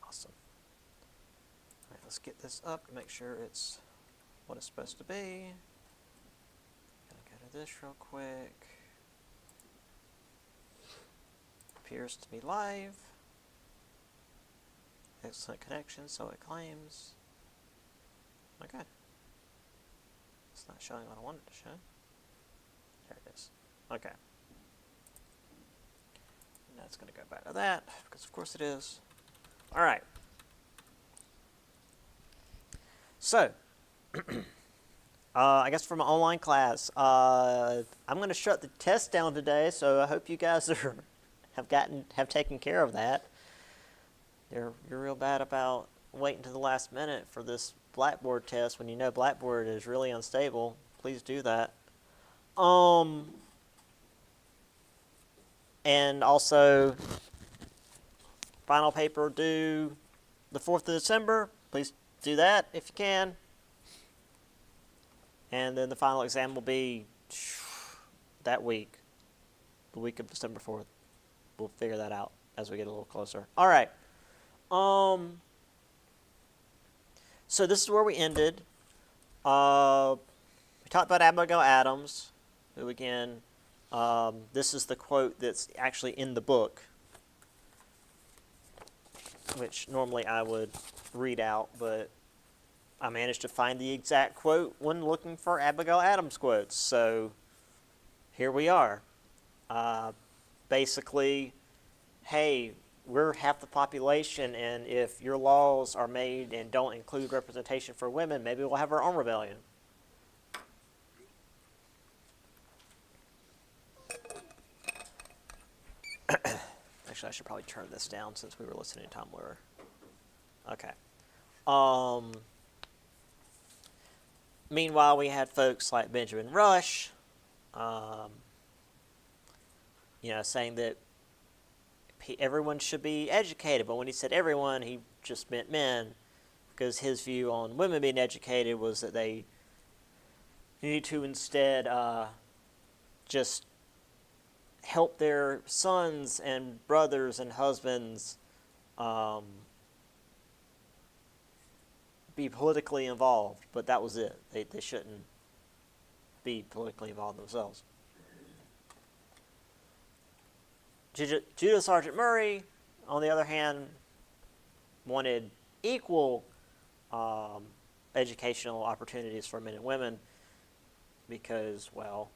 Awesome. All right, let's get this up to make sure it's what it's supposed to be. Gonna go to this real quick. Appears to be live. Excellent connection, so it claims. Okay. It's not showing what I wanted to show. There it is. Okay. And that's going to go back to that, because of course it is. All right. So, I guess for my online class, I'm going to shut the test down today, so I hope you guys have taken care of that. You're real bad about waiting to the last minute for this Blackboard test when you know Blackboard is really unstable. Please do that. And also, final paper due the 4th of December. Please do that if you can. And then the final exam will be that week, the week of December 4th. We'll figure that out as we get a little closer. All right. So this is where we ended. We talked about Abigail Adams, who again, this is the quote that's actually in the book, which normally I would read out, but I managed to find the exact quote when looking for Abigail Adams quotes. So here we are. Basically, hey, we're half the population, and if your laws are made and don't include representation for women, maybe we'll have our own rebellion. Actually, I should probably turn this down since we were listening to Tom Lehrer. Okay. Meanwhile, we had folks like Benjamin Rush, saying that everyone should be educated. But when he said everyone, he just meant men, because his view on women being educated was that they need to instead just help their sons and brothers and husbands be politically involved, but that was it. They shouldn't be politically involved themselves. Judith Sargent Murray, on the other hand, wanted equal educational opportunities for men and women because, well,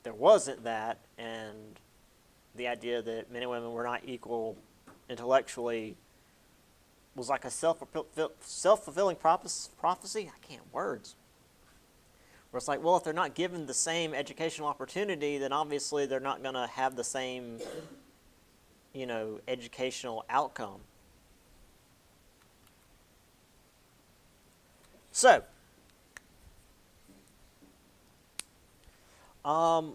there wasn't that, and the idea that men and women were not equal intellectually was like a self-fulfilling prophecy. I can't words. Where it's like, well, if they're not given the same educational opportunity, then obviously they're not going to have the same, educational outcome. So, the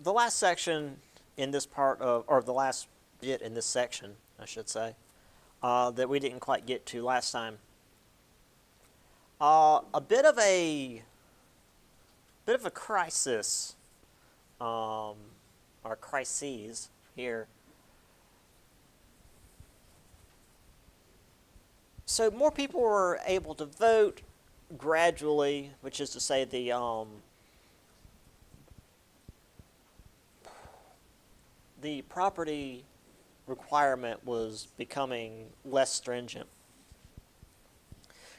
last section in this part of, or the last bit in this section, I should say, that we didn't quite get to last time. A bit of a crisis, or crises here. So more people were able to vote gradually, which is to say the property requirement was becoming less stringent.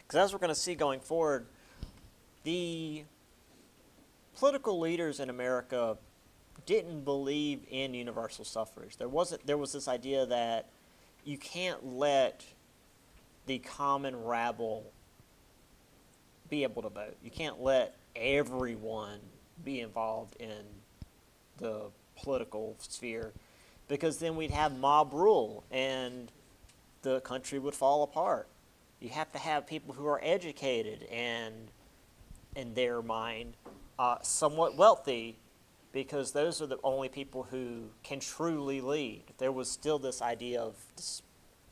Because as we're going to see going forward, the political leaders in America didn't believe in universal suffrage. There was this idea that you can't let the common rabble be able to vote. You can't let everyone be involved in the political sphere, because then we'd have mob rule and the country would fall apart. You have to have people who are educated and, in their mind, somewhat wealthy, because those are the only people who can truly lead. There was still this idea of this,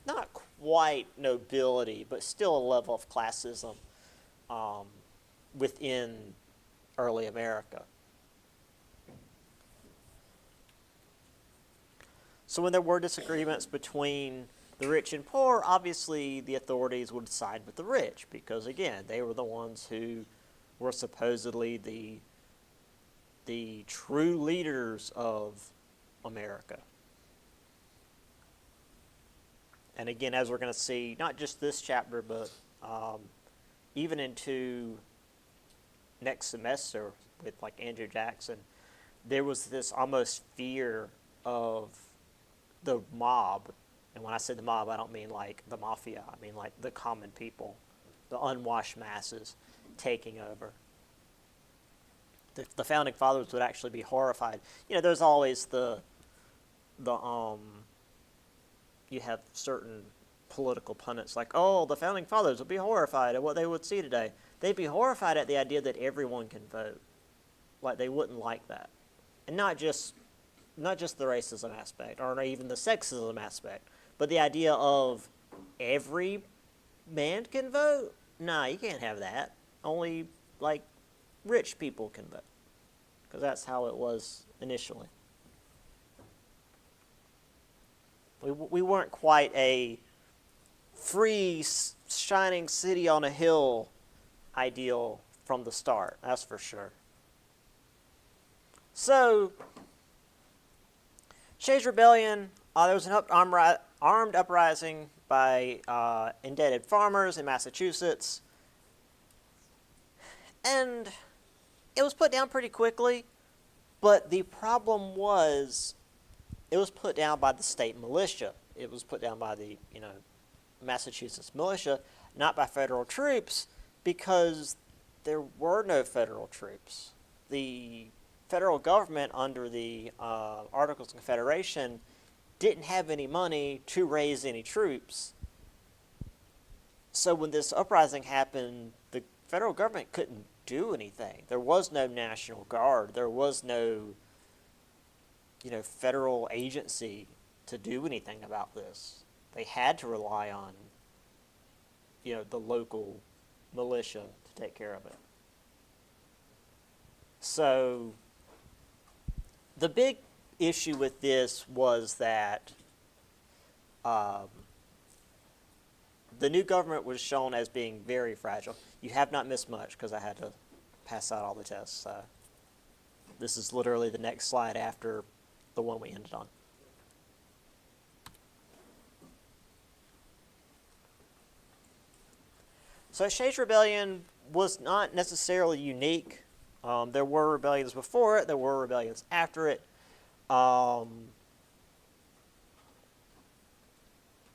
not quite nobility, but still a level of classism within early America. So when there were disagreements between the rich and poor, obviously the authorities would side with the rich because, again, they were the ones who were supposedly the true leaders of America. And again, as we're going to see, not just this chapter, but even into next semester with like Andrew Jackson, there was this almost fear of the mob. And when I say the mob, I don't mean like the mafia. I mean like the common people, the unwashed masses taking over. The founding fathers would actually be horrified. You know, there's always you have certain political pundits like, oh, the founding fathers would be horrified at what they would see today. They'd be horrified at the idea that everyone can vote. Like, they wouldn't like that. And not just the racism aspect or even the sexism aspect, but the idea of every man can vote? Nah, you can't have that. Only, like, rich people can vote. Because that's how it was initially. We weren't quite a free, shining city on a hill ideal from the start, that's for sure. So, Shays' Rebellion, there was an armed uprising by indebted farmers in Massachusetts, and it was put down pretty quickly, but the problem was it was put down by the state militia. It was put down by the, Massachusetts militia, not by federal troops, because there were no federal troops. The federal government under the Articles of Confederation didn't have any money to raise any troops. So when this uprising happened, the federal government couldn't do anything. There was no National Guard. There was no, federal agency to do anything about this. They had to rely on, the local militia to take care of it. So the big issue with this was that the new government was shown as being very fragile. You have not missed much because I had to pass out all the tests. This is literally the next slide after the one we ended on. So Shays' Rebellion was not necessarily unique. There were rebellions before it. There were rebellions after it. But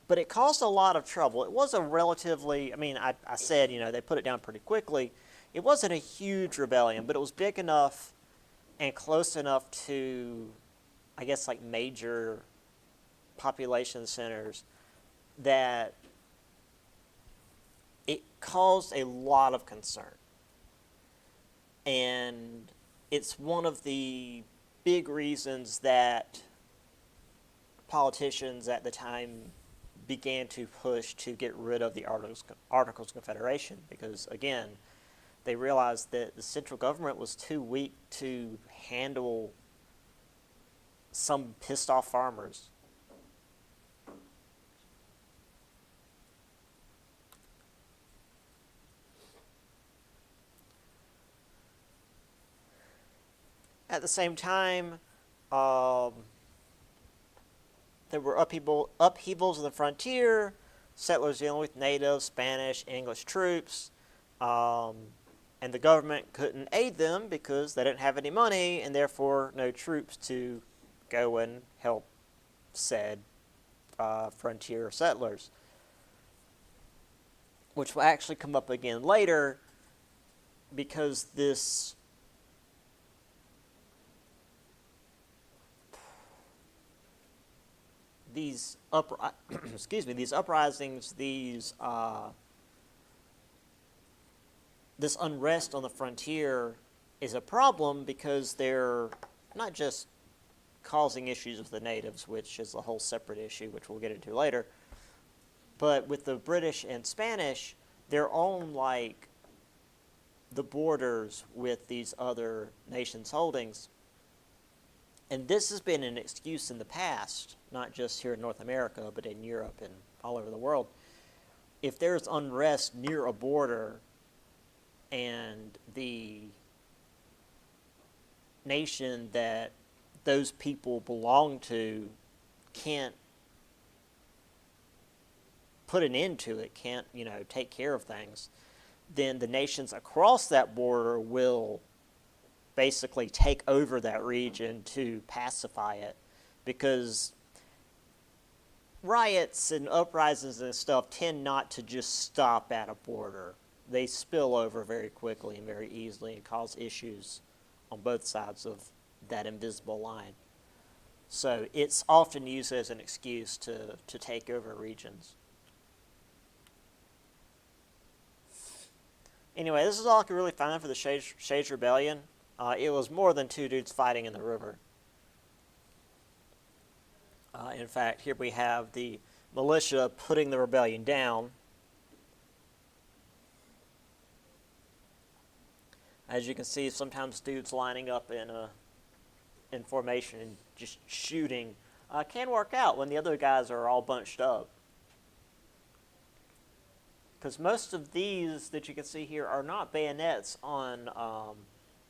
it caused a lot of trouble. It was a relatively, I said, they put it down pretty quickly. It wasn't a huge rebellion, but it was big enough and close enough to, I guess, like major population centers that it caused a lot of concern. And it's one of the big reasons that politicians at the time began to push to get rid of the Articles of Confederation because, again, they realized that the central government was too weak to handle some pissed off farmers. At the same time, there were upheavals in the frontier, settlers dealing with native, Spanish, English troops, and the government couldn't aid them because they didn't have any money and therefore no troops to go and help said frontier settlers, which will actually come up again later because these uprisings, this unrest on the frontier is a problem because they're not just causing issues with the natives, which is a whole separate issue, which we'll get into later, but with the British and Spanish, they're on like the borders with these other nations' holdings. And this has been an excuse in the past, not just here in North America, but in Europe and all over the world. If there's unrest near a border and the nation that those people belong to can't put an end to it, can't, take care of things, then the nations across that border will basically take over that region to pacify it, because riots and uprisings and stuff tend not to just stop at a border. They spill over very quickly and very easily and cause issues on both sides of that invisible line. So it's often used as an excuse to take over regions. Anyway, this is all I could really find for the Shades Rebellion. It was more than two dudes fighting in the river. In fact, here we have the militia putting the rebellion down. As you can see, sometimes dudes lining up in formation and just shooting can work out when the other guys are all bunched up. Because most of these that you can see here are not bayonets on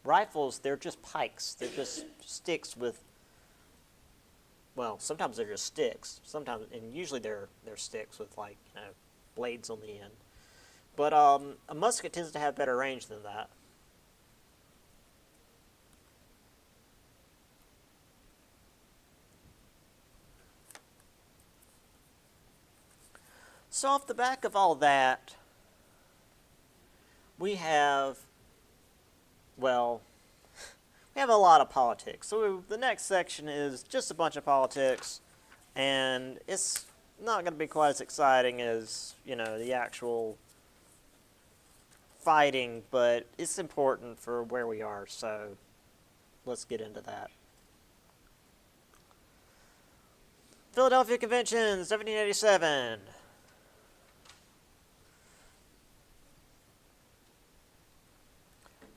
rifles, they're just pikes. They're just sticks with, well, sometimes they're just sticks. Sometimes, and usually they're sticks with, like, blades on the end. But a musket tends to have better range than that. So off the back of all that, we have a lot of politics. So the next section is just a bunch of politics, and it's not going to be quite as exciting as, the actual fighting, but it's important for where we are, so let's get into that. Philadelphia Convention, 1787.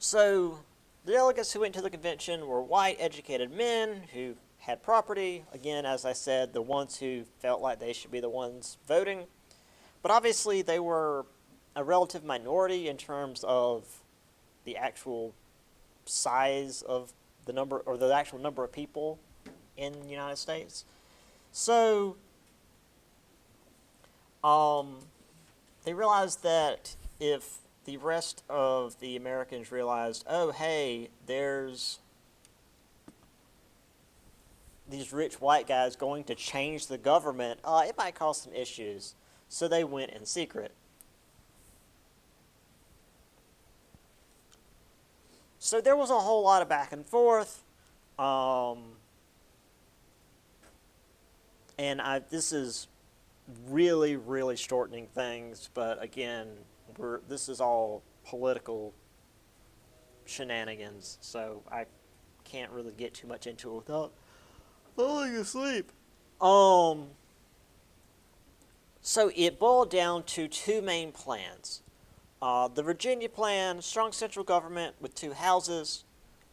So, the delegates who went to the convention were white, educated men who had property. Again, as I said, the ones who felt like they should be the ones voting. But obviously, they were a relative minority in terms of the actual size of the number, or the actual number of people in the United States. So, they realized that if the rest of the Americans realized, oh, hey, there's these rich white guys going to change the government, it might cause some issues. So they went in secret. So there was a whole lot of back and forth. And this is really, really shortening things, but again, this is all political shenanigans, so I can't really get too much into it without falling asleep. So it boiled down to two main plans. The Virginia plan, strong central government with two houses.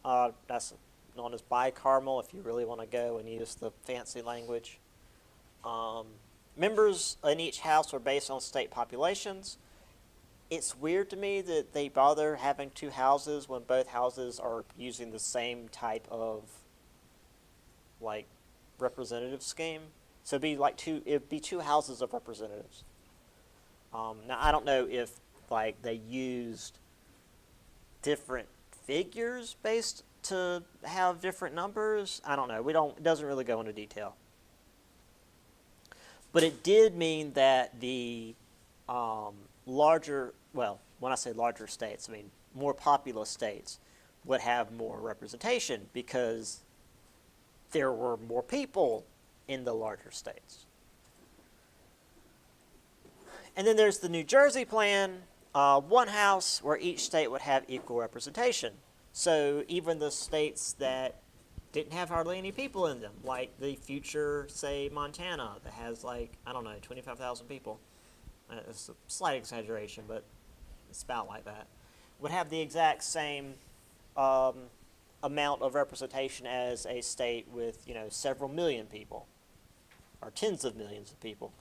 That's known as bicameral if you really want to go and use the fancy language. Members in each house were based on state populations. It's weird to me that they bother having two houses when both houses are using the same type of, representative scheme. So it'd be two houses of representatives. Now, I don't know if, they used different figures based to have different numbers. I don't know. It doesn't really go into detail. But it did mean that the when I say larger states, I mean more populous states would have more representation because there were more people in the larger states. And then there's the New Jersey plan, one house where each state would have equal representation. So even the states that didn't have hardly any people in them, like the future, say, Montana, that has 25,000 people. It's a slight exaggeration, but it's about like that. Would have the exact same amount of representation as a state with, several million people, or tens of millions of people.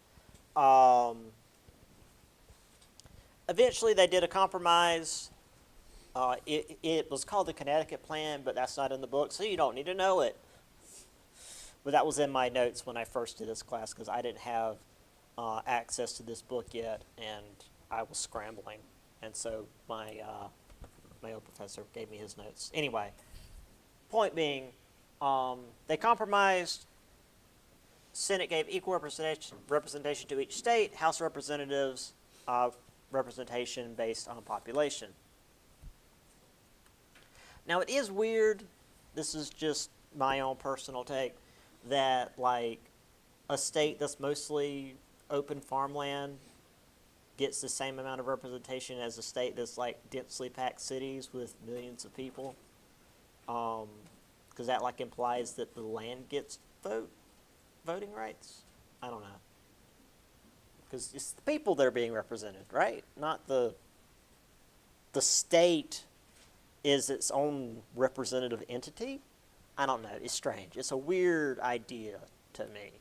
Eventually, they did a compromise. It was called the Connecticut Plan, but that's not in the book, so you don't need to know it. But that was in my notes when I first did this class because I didn't have access to this book yet, and I was scrambling, and so my old professor gave me his notes. Anyway, point being, they compromised. Senate gave equal representation to each state. House of Representatives representation based on population. Now it is weird. This is just my own personal take that like a state that's mostly open farmland gets the same amount of representation as a state that's like densely packed cities with millions of people, because that like implies that the land gets voting rights. I don't know, because it's the people that are being represented, right? Not the state is its own representative entity. I don't know. It's strange. It's a weird idea to me.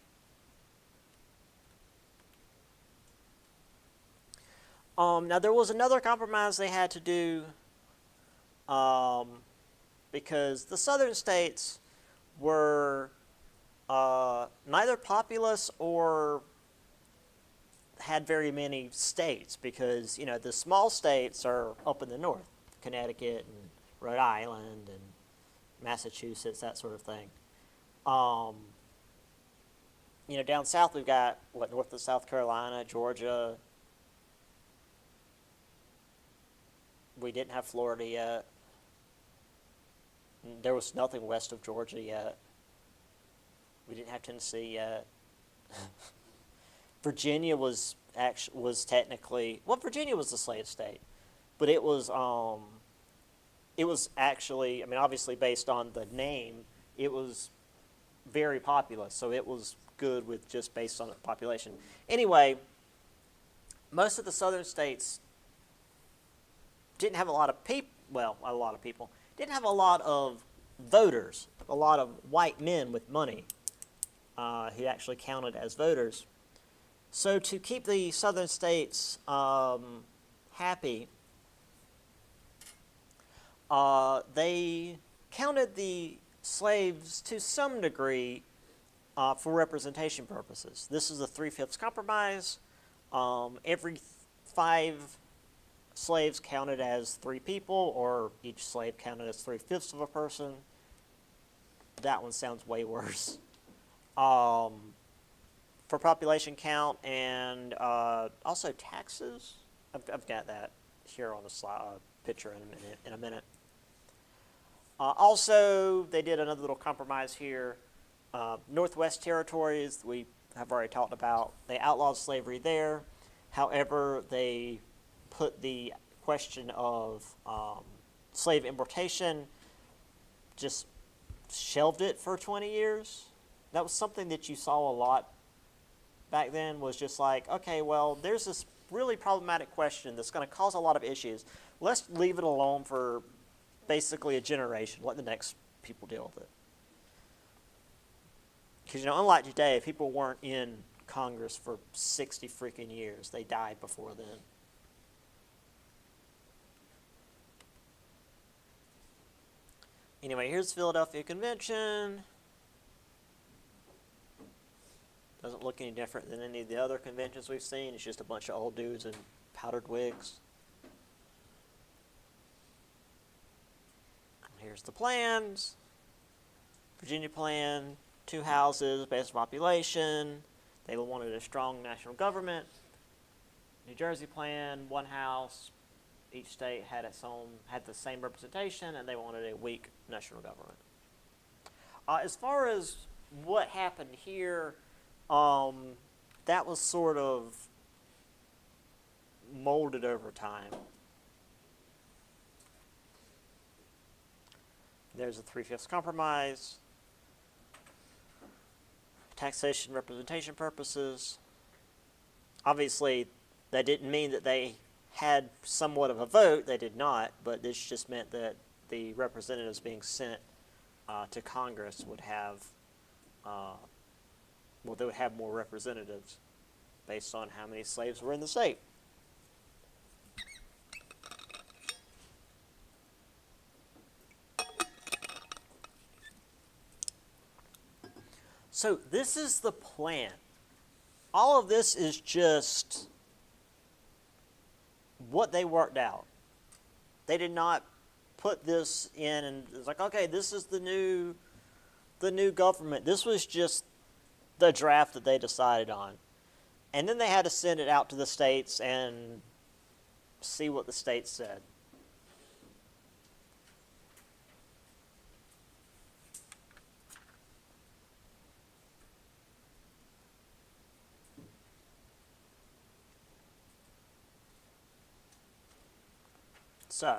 Now, there was another compromise they had to do because the southern states were neither populous or had very many states because, you know, the small states are up in the north, Connecticut and Rhode Island and Massachusetts, that sort of thing. You know, down south we've got, north of South Carolina, Georgia. We didn't have Florida yet. There was nothing west of Georgia yet. We didn't have Tennessee yet. Virginia was technically, well, Virginia was a slave state, but it was actually, I mean, obviously based on the name, it was very populous, so it was good with just based on the population. Anyway, most of the southern states didn't have a lot of people, well, a lot of people, didn't have a lot of voters, a lot of white men with money who actually counted as voters. So to keep the southern states happy, they counted the slaves to some degree for representation purposes. This is a 3/5 compromise. Every 5 slaves counted as 3 people, or each slave counted as 3/5 of a person. That one sounds way worse. For population count and also taxes. I've got that here on the slide, picture in a minute. Also, they did another little compromise here. Northwest Territories, we have already talked about. They outlawed slavery there. However, they put the question of slave importation, just shelved it for 20 years. That was something that you saw a lot back then, was just like, okay, well, there's this really problematic question that's going to cause a lot of issues. Let's leave it alone for basically a generation. Let the next people deal with it. Because, you know, unlike today, people weren't in Congress for 60 freaking years. They died before then. Anyway, here's the Philadelphia Convention. Doesn't look any different than any of the other conventions we've seen. It's just a bunch of old dudes in powdered wigs. Here's the plans. Virginia plan, 2 houses based on population. They wanted a strong national government. New Jersey plan, 1 house. Each state had the same representation, and they wanted a weak national government. As far as what happened here, that was sort of molded over time. There's a 3/5 compromise. Taxation representation purposes. Obviously, that didn't mean that they had somewhat of a vote. They did not, but this just meant that the representatives being sent to Congress would have, they would have more representatives. based on how many slaves were in the state. So this is the plan. All of this is just what they worked out. They did not put this in and it's like, okay, this is the new government. This was just the draft that they decided on. And then they had to send it out to the states and see what the states said. So,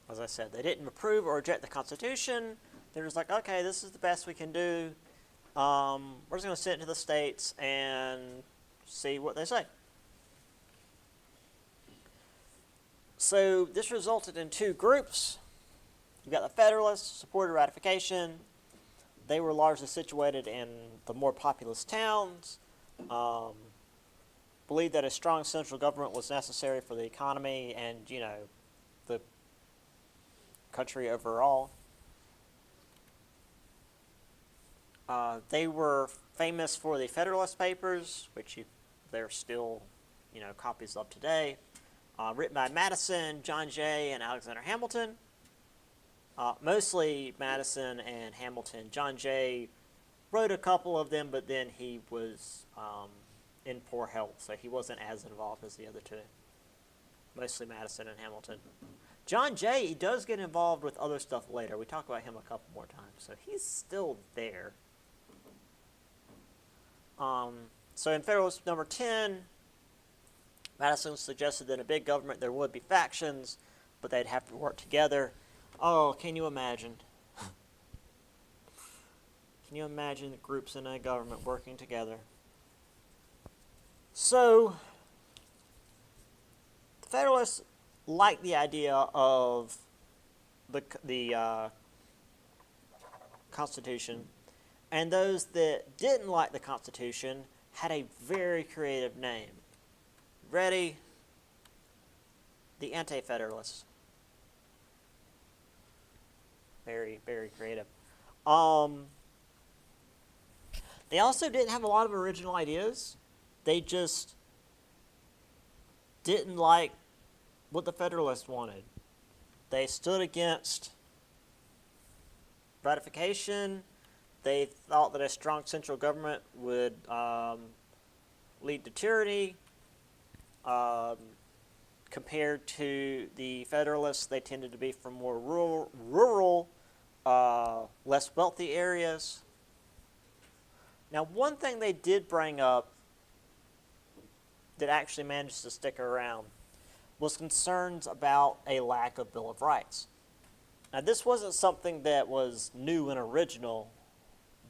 as I said, they didn't approve or reject the Constitution. They're just like, okay, this is the best we can do. We're just going to send it to the states and see what they say. So this resulted in two groups. You've got the Federalists, supported ratification. They were largely situated in the more populous towns. Believed that a strong central government was necessary for the economy and, the country overall. They were famous for the Federalist Papers, which they're still, copies of today, written by Madison, John Jay, and Alexander Hamilton. Mostly Madison and Hamilton. John Jay wrote a couple of them, but then he was in poor health, so he wasn't as involved as the other two. Mostly Madison and Hamilton. John Jay, he does get involved with other stuff later. We talk about him a couple more times, so he's still there. So in Federalist number 10, Madison suggested that in a big government there would be factions, but they'd have to work together. Oh, can you imagine? Can you imagine the groups in a government working together? So, the Federalists liked the idea of the Constitution, and those that didn't like the Constitution had a very creative name. Ready? The Anti-Federalists. Very, very creative. They also didn't have a lot of original ideas. They just didn't like what the Federalists wanted. They stood against ratification. They thought that a strong central government would lead to tyranny. Compared to the Federalists, they tended to be from more rural, less wealthy areas. Now, one thing they did bring up that actually managed to stick around was concerns about a lack of Bill of Rights. Now, this wasn't something that was new and original,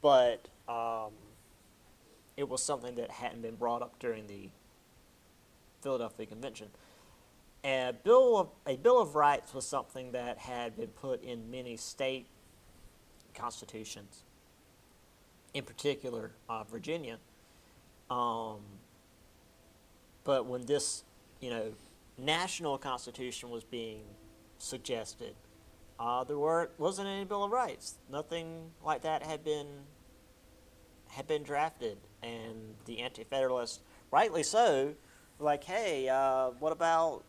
but it was something that hadn't been brought up during the Philadelphia Convention. And a Bill of Rights was something that had been put in many state constitutions, in particular Virginia. But when this, national constitution was being suggested, there wasn't any Bill of Rights. Nothing like that had been drafted, and the Anti-Federalists, rightly so, were like, hey, what about,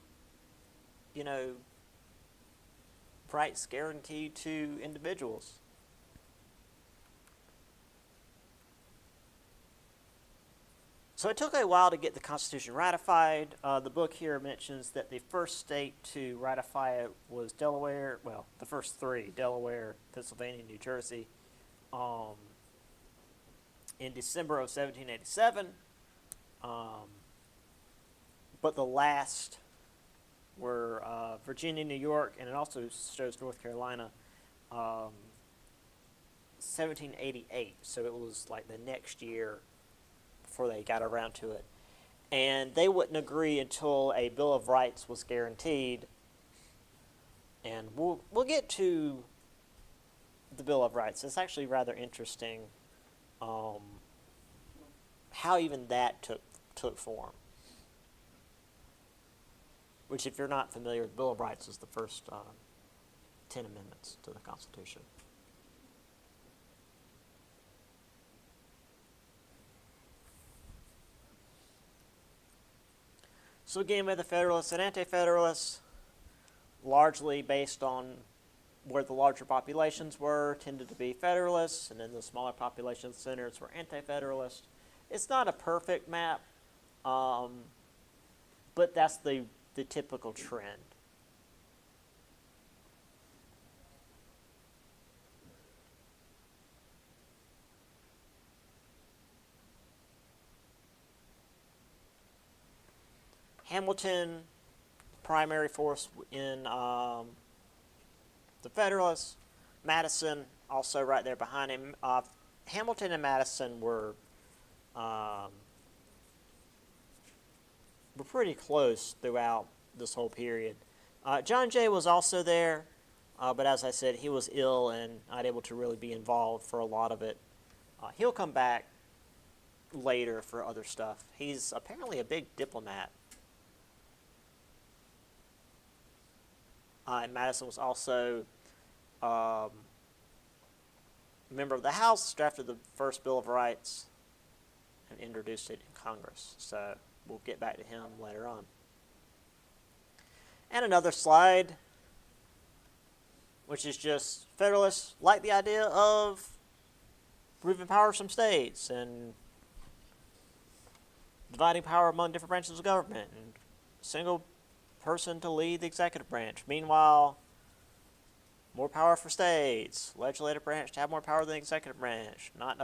rights guaranteed to individuals? So it took a while to get the Constitution ratified. The book here mentions that the first state to ratify it was Delaware. Well, the first three, Delaware, Pennsylvania, New Jersey, in December of 1787. But the last were Virginia, New York, and it also shows North Carolina, 1788. So it was like the next year before they got around to it. And they wouldn't agree until a Bill of Rights was guaranteed. And we'll get to the Bill of Rights. It's actually rather interesting. how even that took form. Which, if you're not familiar with the Bill of Rights, is the first 10 amendments to the Constitution. So again, we have the Federalists and Anti-Federalists, largely based on where the larger populations were, tended to be Federalists, and then the smaller population centers were Anti-Federalist. It's not a perfect map, but that's the typical trend. Hamilton, primary force in the Federalists. Madison, also right there behind him. Hamilton and Madison were pretty close throughout this whole period. John Jay was also there, but as I said, he was ill and not able to really be involved for a lot of it. He'll come back later for other stuff. He's apparently a big diplomat. And Madison was also a member of the House, drafted the first Bill of Rights, and introduced it in Congress. So we'll get back to him later on. And another slide, which is just Federalists like the idea of removing power from states and dividing power among different branches of government and single person to lead the executive branch. Meanwhile, more power for states, legislative branch to have more power than the executive branch, not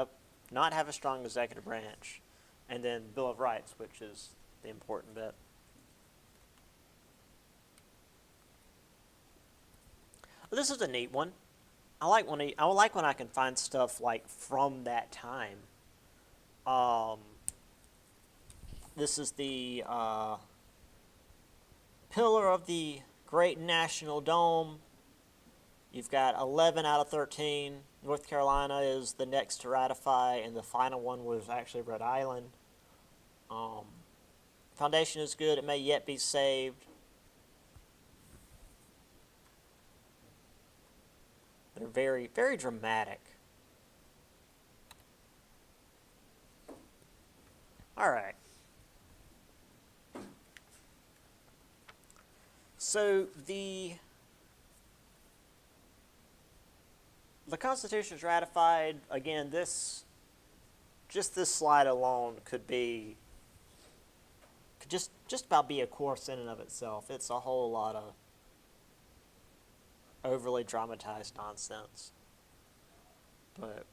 have a strong executive branch, and then Bill of Rights, which is the important bit. Well, this is a neat one. I like when I can find stuff like from that time. This is the pillar of the Great National Dome. You've got 11 out of 13. North Carolina is the next to ratify, and the final one was actually Rhode Island. Foundation is good. It may yet be saved. They're very, very dramatic. All right. So the Constitution is ratified. Again, this slide alone could just about be a course in and of itself. It's a whole lot of overly dramatized nonsense. But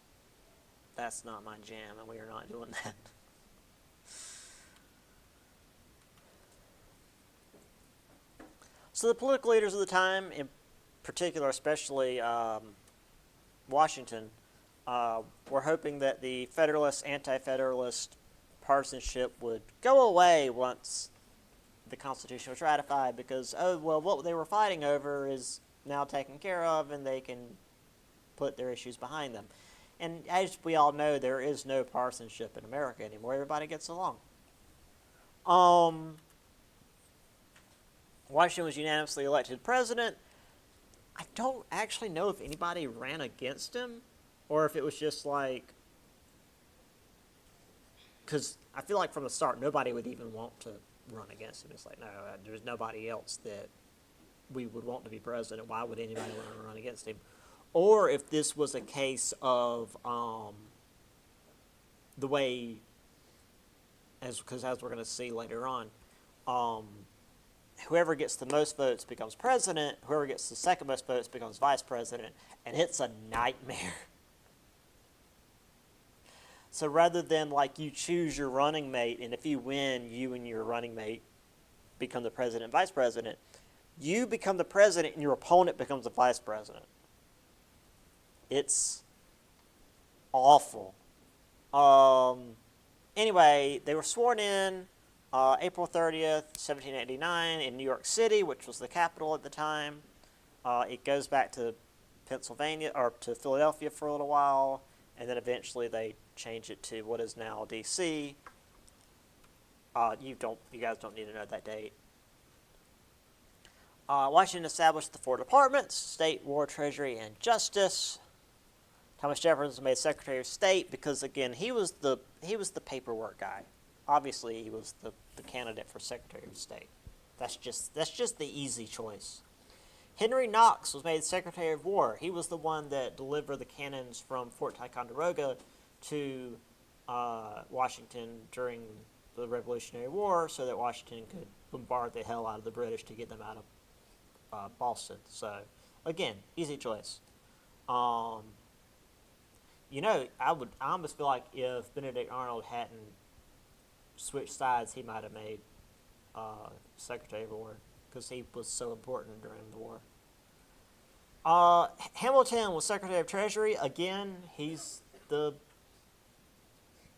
that's not my jam, and we are not doing that. So the political leaders of the time, in particular, especially Washington, were hoping that the Federalist, Anti-Federalist partisanship would go away once the Constitution was ratified because, what they were fighting over is now taken care of and they can put their issues behind them. And as we all know, there is no partisanship in America anymore. Everybody gets along. Washington was unanimously elected president. I don't actually know if anybody ran against him or if it was just like, because I feel like from the start, nobody would even want to run against him. It's like, no, there's nobody else that we would want to be president. Why would anybody want to run against him? Or if this was a case of the way, because as we're going to see later on, whoever gets the most votes becomes president, whoever gets the second most votes becomes vice president, and it's a nightmare. So rather than like you choose your running mate, and if you win, you and your running mate become the president and vice president, you become the president and your opponent becomes the vice president. It's awful. Anyway, they were sworn in April 30th, 1789 in New York City, which was the capital at the time. It goes back to Pennsylvania, or to Philadelphia for a little while, and then eventually they changed it to what is now D.C. You guys don't need to know that date. Washington established the 4 departments: State, War, Treasury, and Justice. Thomas Jefferson was made Secretary of State because, again, he was the paperwork guy. Obviously, he was the candidate for Secretary of State. That's just the easy choice. Henry Knox was made Secretary of War. He was the one that delivered the cannons from Fort Ticonderoga to Washington during the Revolutionary War, so that Washington could bombard the hell out of the British to get them out of Boston. So, again, easy choice. I almost feel like if Benedict Arnold hadn't switched sides, he might have made Secretary of War, because he was so important during the war. Hamilton was Secretary of Treasury. Again, he's the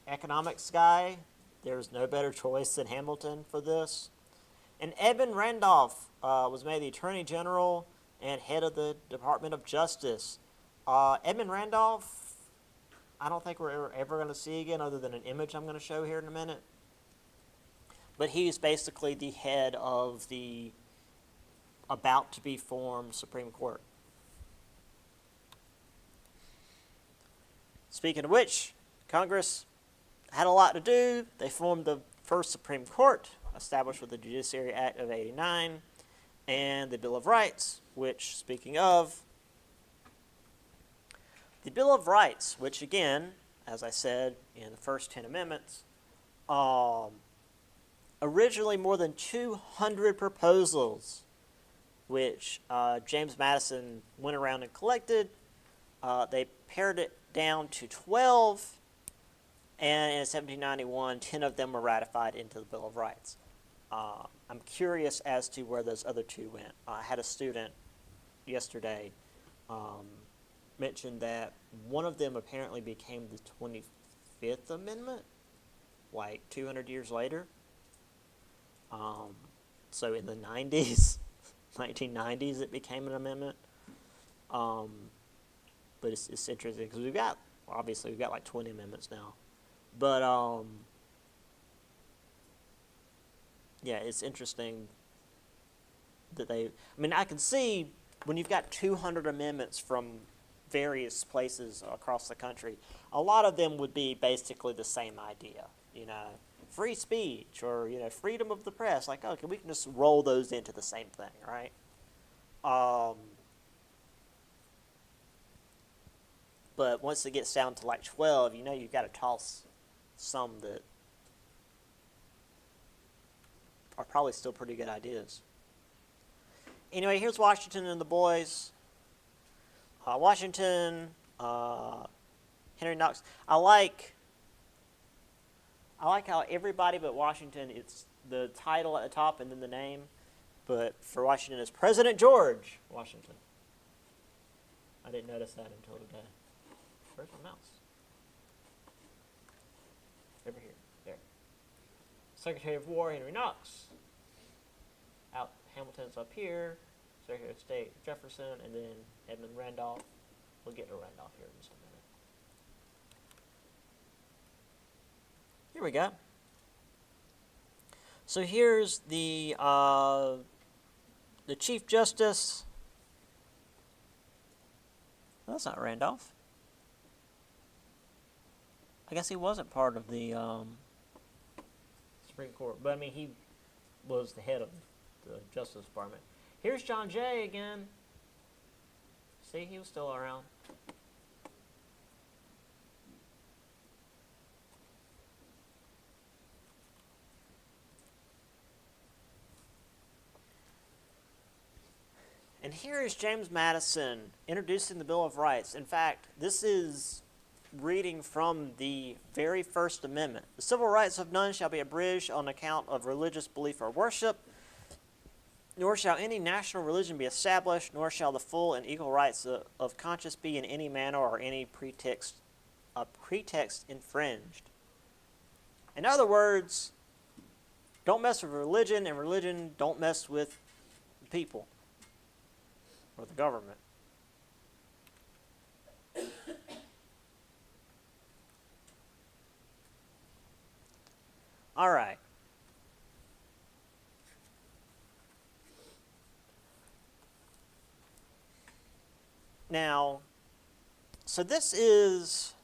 economics guy. There's no better choice than Hamilton for this. And Edmund Randolph was made the Attorney General and head of the Department of Justice. Edmund Randolph, I don't think we're ever going to see again, other than an image I'm going to show here in a minute. But he's basically the head of the about-to-be-formed Supreme Court. Speaking of which, Congress had a lot to do. They formed the first Supreme Court, established with the Judiciary Act of '89, and the Bill of Rights, which, speaking of, the Bill of Rights, which again, as I said in the first 10 amendments, originally more than 200 proposals, which James Madison went around and collected. They pared it down to 12, and in 1791, 10 of them were ratified into the Bill of Rights. I'm curious as to where those other 2 went. I had a student yesterday mention that one of them apparently became the 25th Amendment, like 200 years later. So in the 90s, 1990s, it became an amendment. But it's interesting because we've got like 20 amendments now. But yeah, it's interesting that I can see when you've got 200 amendments from various places across the country, a lot of them would be basically the same idea, free speech or, freedom of the press. Like, okay, we can just roll those into the same thing, right? But once it gets down to like 12, you've got to toss some that are probably still pretty good ideas. Anyway, here's Washington and the boys. Washington, Henry Knox. I like how everybody but Washington, it's the title at the top and then the name. But for Washington, it's President George Washington. I didn't notice that until today. Where's my mouse? Over here. There. Secretary of War, Henry Knox. Hamilton's up here. Secretary of State, Jefferson, and then Edmund Randolph. We'll get to Randolph here in just a minute. Here we go. So here's the Chief Justice. Well, that's not Randolph. I guess he wasn't part of the Supreme Court, but he was the head of the Justice Department. Here's John Jay again. See, he was still around. And here is James Madison introducing the Bill of Rights. In fact, this is reading from the very first amendment. The civil rights of none shall be abridged on account of religious belief or worship, nor shall any national religion be established, nor shall the full and equal rights of conscience be in any manner or any pretext infringed. In other words, don't mess with religion, and religion don't mess with the people or the government. All right. Now, so this is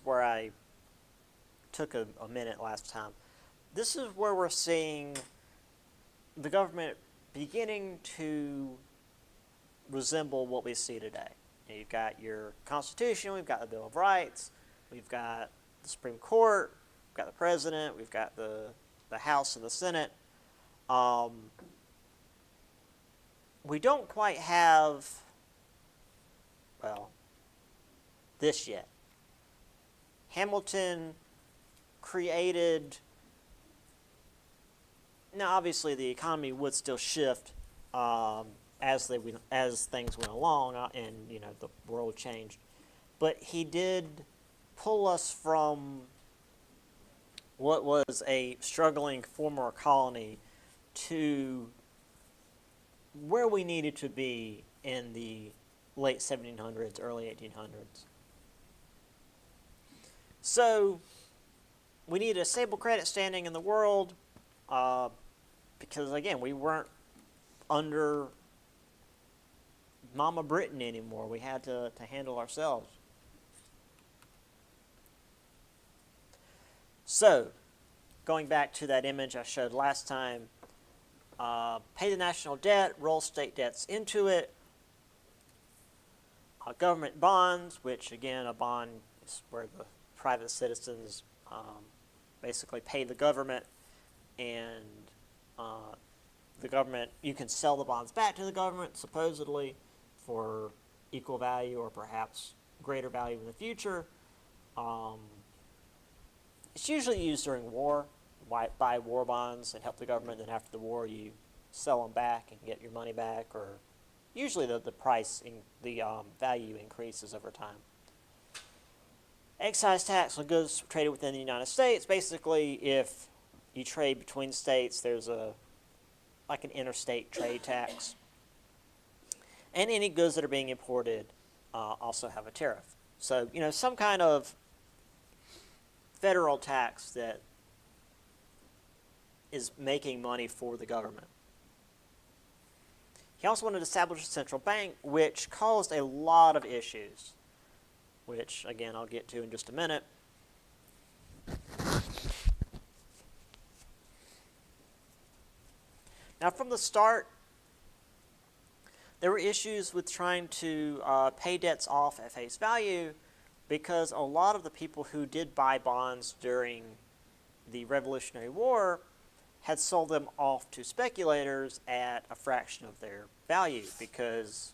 where I took a minute last time. This is where we're seeing the government beginning to resemble what we see today. You've got your Constitution, we've got the Bill of Rights, we've got the Supreme Court, we've got the President, we've got the House and the Senate. We don't quite have, well, this yet. Hamilton created, now obviously the economy would still shift as things went along, and the world changed, but he did pull us from what was a struggling former colony to where we needed to be in the late 1700s, early 1800s. So we needed a stable credit standing in the world because, again, we weren't under Mama Britain anymore. We had to handle ourselves. So, going back to that image I showed last time, pay the national debt, roll state debts into it, government bonds, which again, a bond is where the private citizens basically pay the government, and the government, you can sell the bonds back to the government, supposedly, for equal value or perhaps greater value in the future. It's usually used during war. Buy war bonds and help the government, and after the war you sell them back and get your money back, or usually the price, the value increases over time. Excise tax on goods traded within the United States. Basically, if you trade between states, there's like an interstate trade tax. And any goods that are being imported also have a tariff. So, some kind of federal tax that is making money for the government. He also wanted to establish a central bank, which caused a lot of issues, which, again, I'll get to in just a minute. Now, from the start, there were issues with trying to pay debts off at face value, because a lot of the people who did buy bonds during the Revolutionary War had sold them off to speculators at a fraction of their value, because,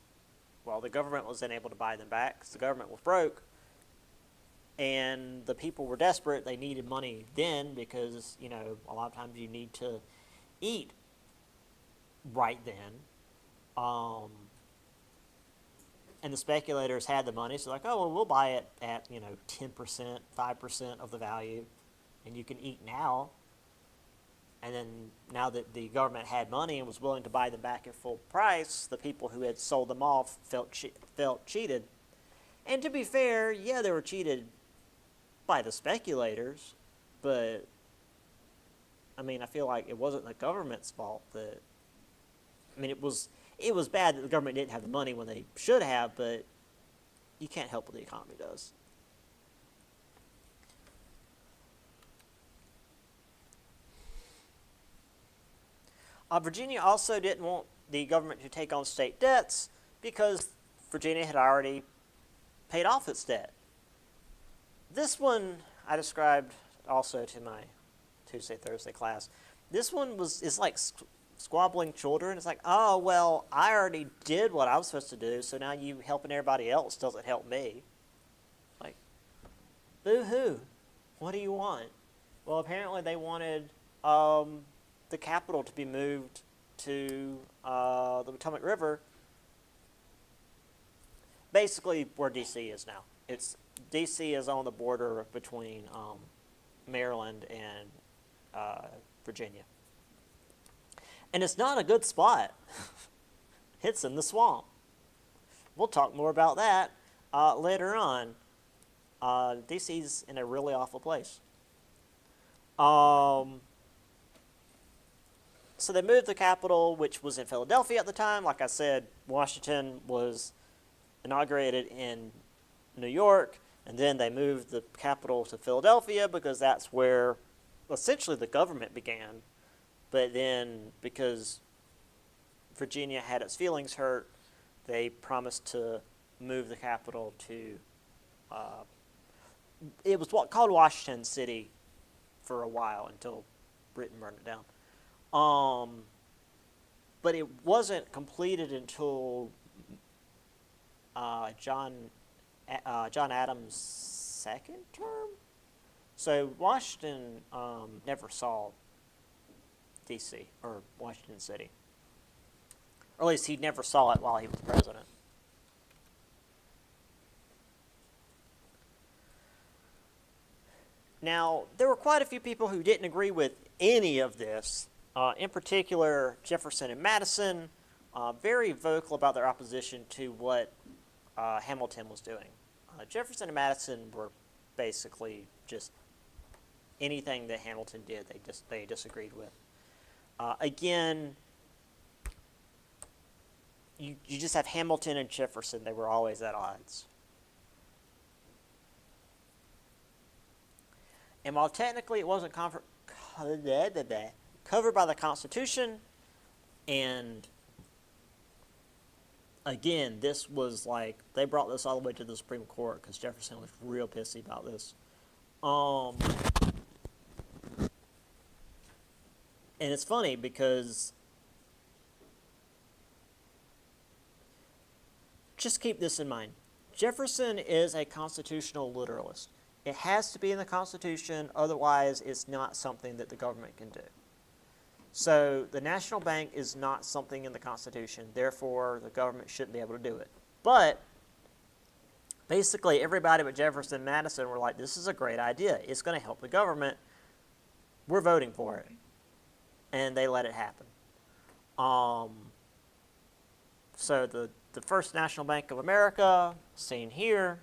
well, the government was unable to buy them back because the government was broke, and the people were desperate. They needed money then because, a lot of times you need to eat right then. And the speculators had the money, so like, oh, well, we'll buy it at, 10%, 5% of the value, and you can eat now. And then now that the government had money and was willing to buy them back at full price, the people who had sold them off felt cheated. And to be fair, yeah, they were cheated by the speculators, but, I feel like it wasn't the government's fault that, it was bad that the government didn't have the money when they should have, but you can't help what the economy does. Virginia also didn't want the government to take on state debts because Virginia had already paid off its debt. This one I described also to my Tuesday, Thursday class. This one is like squabbling children. It's like, oh, well, I already did what I was supposed to do, so now you helping everybody else doesn't help me. Like, boo-hoo. What do you want? Well, apparently they wanted the capital to be moved to the Potomac River, basically where D.C. is now. D.C. is on the border between Maryland and Virginia. And it's not a good spot. It's in the swamp. We'll talk more about that later on. D.C.'s in a really awful place. Um, so they moved the capital, which was in Philadelphia at the time. Like I said, Washington was inaugurated in New York, and then they moved the capital to Philadelphia because that's where essentially the government began. But then, because Virginia had its feelings hurt, they promised to move the capital to, it was what called Washington City for a while until Britain burned it down. But it wasn't completed until John Adams' second term. So Washington never saw D.C. or Washington City, or at least he never saw it while he was president. Now, there were quite a few people who didn't agree with any of this. In particular, Jefferson and Madison, very vocal about their opposition to what Hamilton was doing. Jefferson and Madison were basically just anything that Hamilton did, they disagreed with. Again, you just have Hamilton and Jefferson. They were always at odds. And while technically it wasn't covered by the Constitution, and again, this was like, they brought this all the way to the Supreme Court because Jefferson was real pissy about this. And it's funny because just keep this in mind. Jefferson is a constitutional literalist. It has to be in the Constitution, otherwise it's not something that the government can do. So the National Bank is not something in the Constitution, therefore the government shouldn't be able to do it. But basically everybody but Jefferson and Madison were like, this is a great idea. It's going to help the government. We're voting for it. And they let it happen. So the First National Bank of America, seen here,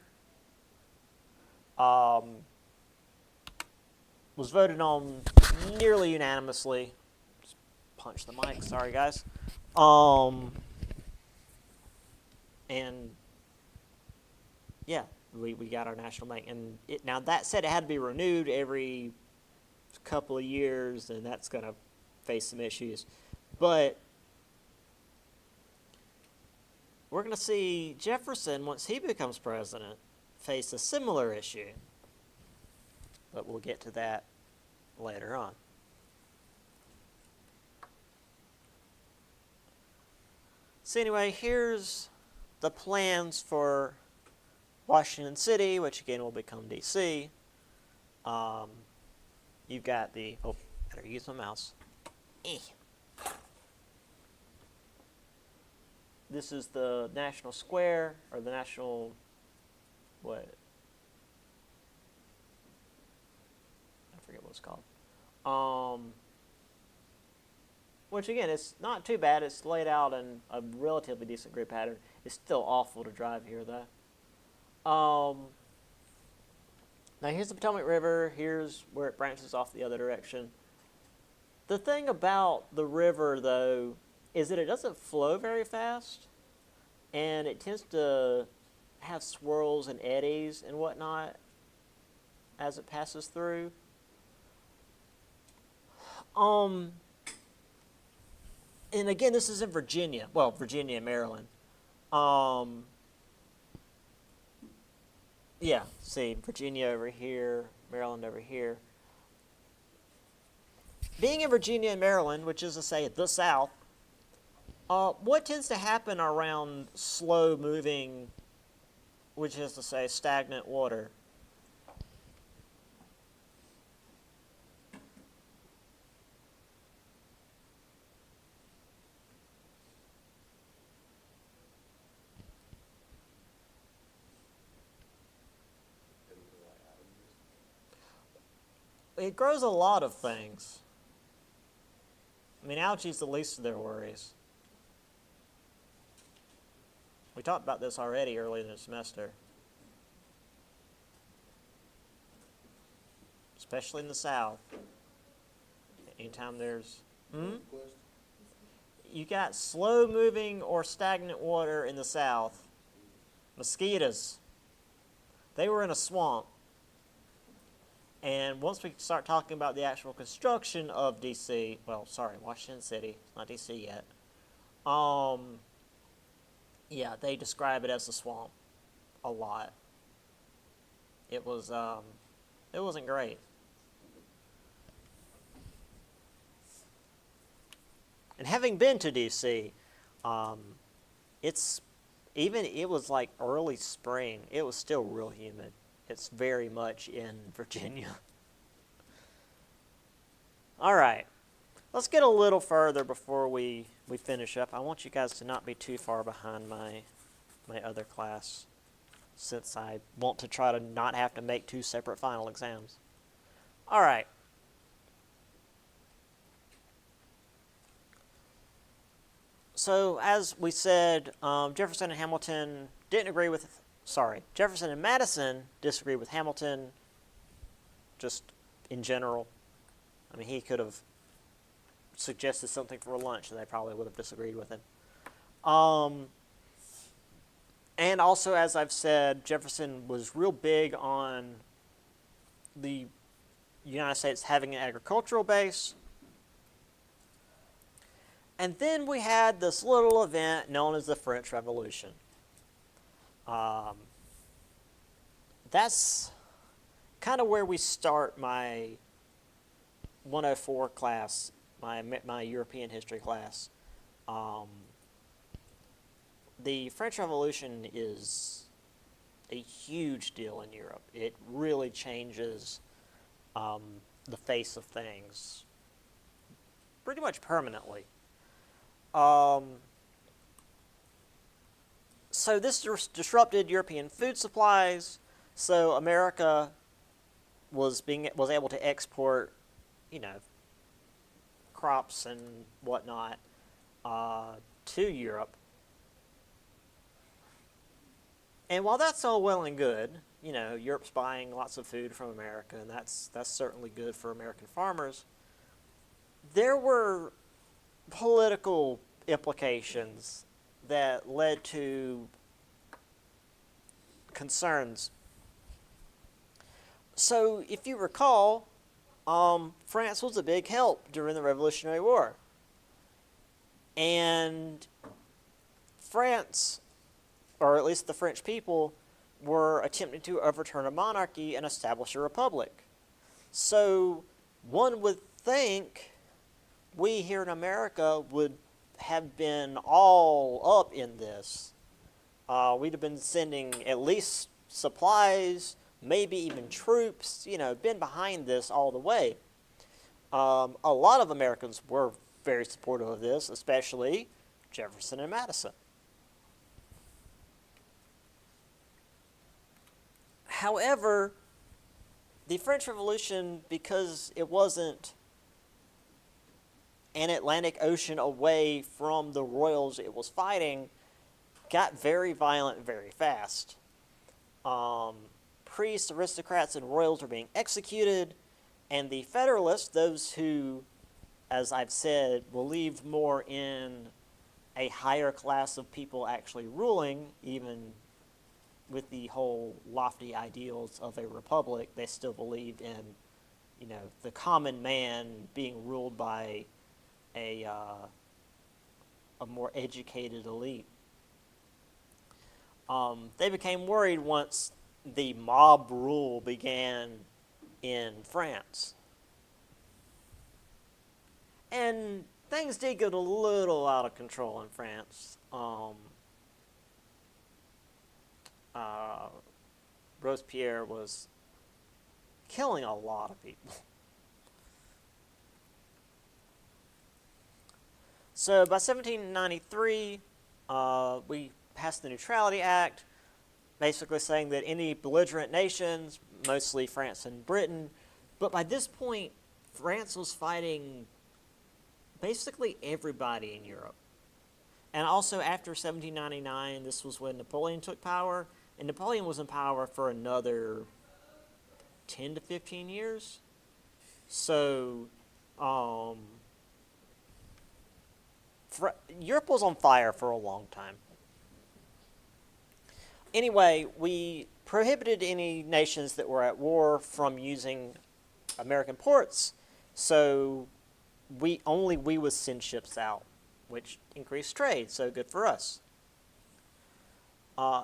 was voted on nearly unanimously. Just punch the mic, sorry guys. And yeah, we got our national bank. And now that said, it had to be renewed every couple of years, and that's going to face some issues. But we're going to see Jefferson, once he becomes president, face a similar issue. But we'll get to that later on. So anyway, here's the plans for Washington City, which again will become D.C. You've got the, better use my mouse. This is the National Square, or the National, what? I forget what it's called. Which again, it's not too bad. It's laid out in a relatively decent grid pattern. It's still awful to drive here, though. Now here's the Potomac River. Here's where it branches off the other direction. The thing about the river, though, is that it doesn't flow very fast, and it tends to have swirls and eddies and whatnot as it passes through. And again, this is in Virginia. Well, Virginia and Maryland. Yeah, see, Virginia over here, Maryland over here. Being in Virginia and Maryland, which is to say the South, what tends to happen around slow-moving, which is to say stagnant water? It grows a lot of things. I mean, algae's the least of their worries. We talked about this already early in the semester. Especially in the South. Anytime there's, you got slow moving or stagnant water in the south. Mosquitoes. They were in a swamp. And once we start talking about the actual construction of D.C., well, sorry, Washington City, it's not D.C. yet. Yeah, they describe it as a swamp a lot. It was, it wasn't great. And having been to D.C., it was like early spring. It was still real humid. It's very much in Virginia. All right. Let's get a little further before we finish up. I want you guys to not be too far behind my other class, since I want to try to not have to make 2 separate final exams. All right. So as we said, Jefferson and Madison disagreed with Hamilton, just in general. I mean, he could have suggested something for lunch, and they probably would have disagreed with him. And also, as I've said, Jefferson was real big on the United States having an agricultural base. And then we had this little event known as the French Revolution. That's kind of where we start my 104 class, my European history class. The French Revolution is a huge deal in Europe. It really changes the face of things pretty much permanently. So this disrupted European food supplies. So America was able to export, crops and whatnot to Europe. And while that's all well and good, Europe's buying lots of food from America, and that's certainly good for American farmers. There were political implications that led to concerns. So, if you recall, France was a big help during the Revolutionary War. And France, or at least the French people, were attempting to overturn a monarchy and establish a republic. So, one would think we here in America would have been all up in this. We'd have been sending at least supplies, maybe even troops, been behind this all the way. A lot of Americans were very supportive of this, especially Jefferson and Madison. However, the French Revolution, because it wasn't an Atlantic Ocean away from the royals it was fighting, got very violent very fast. Priests, aristocrats, and royals were being executed, and the Federalists, those who, as I've said, believed more in a higher class of people actually ruling, even with the whole lofty ideals of a republic, they still believed in, the common man being ruled by a more educated elite. They became worried once the mob rule began in France. And things did get a little out of control in France. Robespierre was killing a lot of people. So by 1793, we passed the Neutrality Act, basically saying that any belligerent nations, mostly France and Britain, but by this point, France was fighting basically everybody in Europe. And also after 1799, this was when Napoleon took power, and Napoleon was in power for another 10 to 15 years. So Um, Europe was on fire for a long time. Anyway, we prohibited any nations that were at war from using American ports, so we would send ships out, which increased trade, so good for us.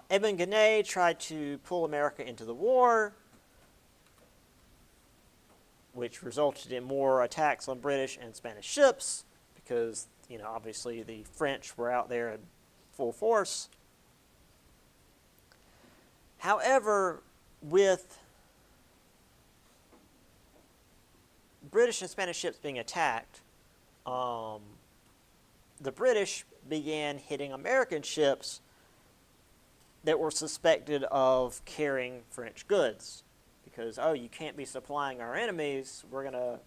Edmund Genet tried to pull America into the war, which resulted in more attacks on British and Spanish ships, because, obviously the French were out there in full force. However, with British and Spanish ships being attacked, the British began hitting American ships that were suspected of carrying French goods. Because, you can't be supplying our enemies, we're going to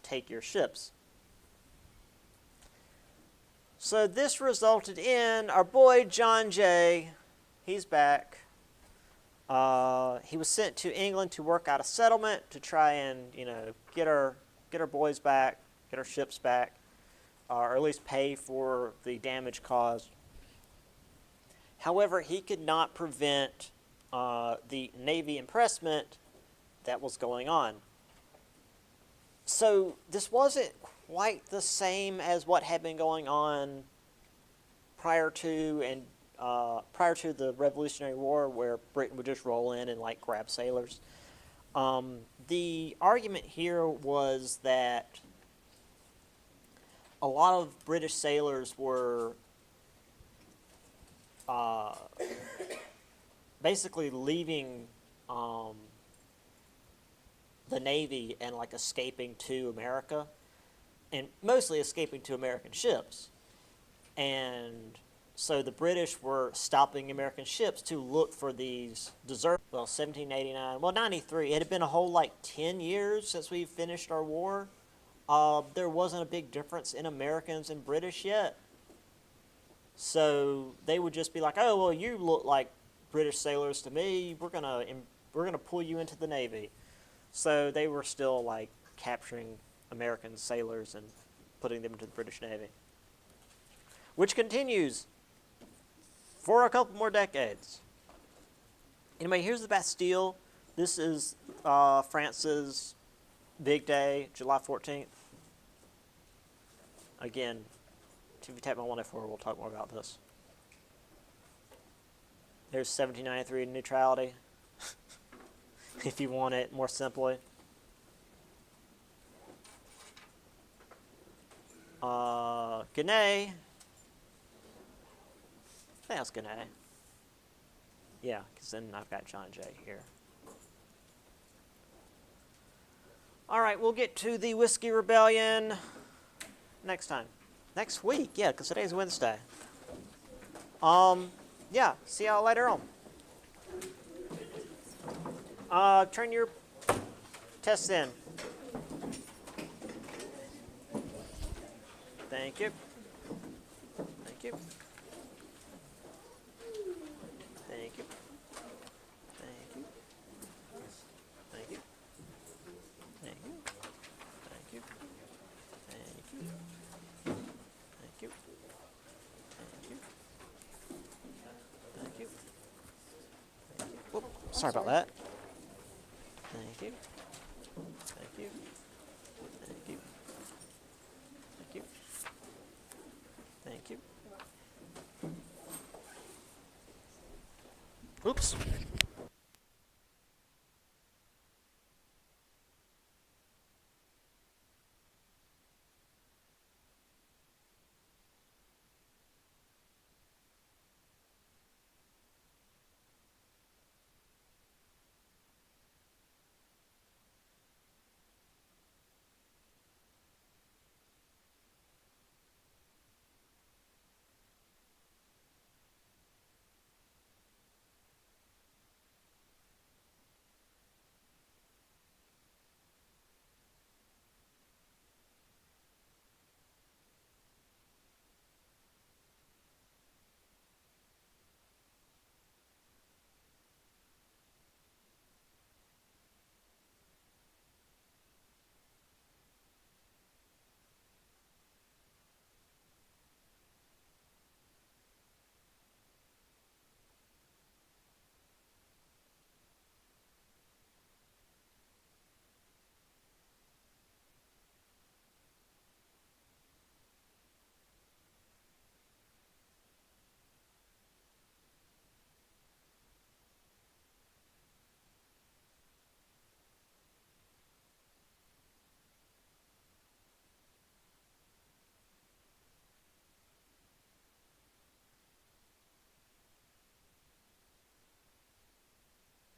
take your ships. So this resulted in our boy John Jay, he's back. He was sent to England to work out a settlement to try and, get our boys back, get our ships back, or at least pay for the damage caused. However, he could not prevent the Navy impressment that was going on. So this wasn't quite the same as what had been going on prior to the Revolutionary War, where Britain would just roll in and grab sailors. The argument here was that a lot of British sailors were basically leaving the Navy and escaping to America, and mostly escaping to American ships. And so the British were stopping American ships to look for these deserters. 1789, 93. It had been a whole 10 years since we finished our war. There wasn't a big difference in Americans and British yet. So they would just be like, oh, well, you look like British sailors to me. We're gonna pull you into the Navy. So they were still capturing American sailors and putting them into the British Navy, which continues for a couple more decades. Anyway, here's the Bastille. This is France's big day, July 14th. Again, if you tap my 104, we'll talk more about this. There's 1793 neutrality, if you want it more simply. Genet. I think that's Genet. Yeah, because then I've got John Jay here. All right, we'll get to the Whiskey Rebellion next time. Next week, yeah, because today's Wednesday. Yeah, see y'all later on. Turn your tests in. Thank you. Thank you. Thank you. Thank you. Thank you. Thank you. Thank you. Thank you. Thank you. Thank you. Thank you. Whoop, sorry about that. Thank you. Thank you. Thank you. Thank you. Thank you. Oops.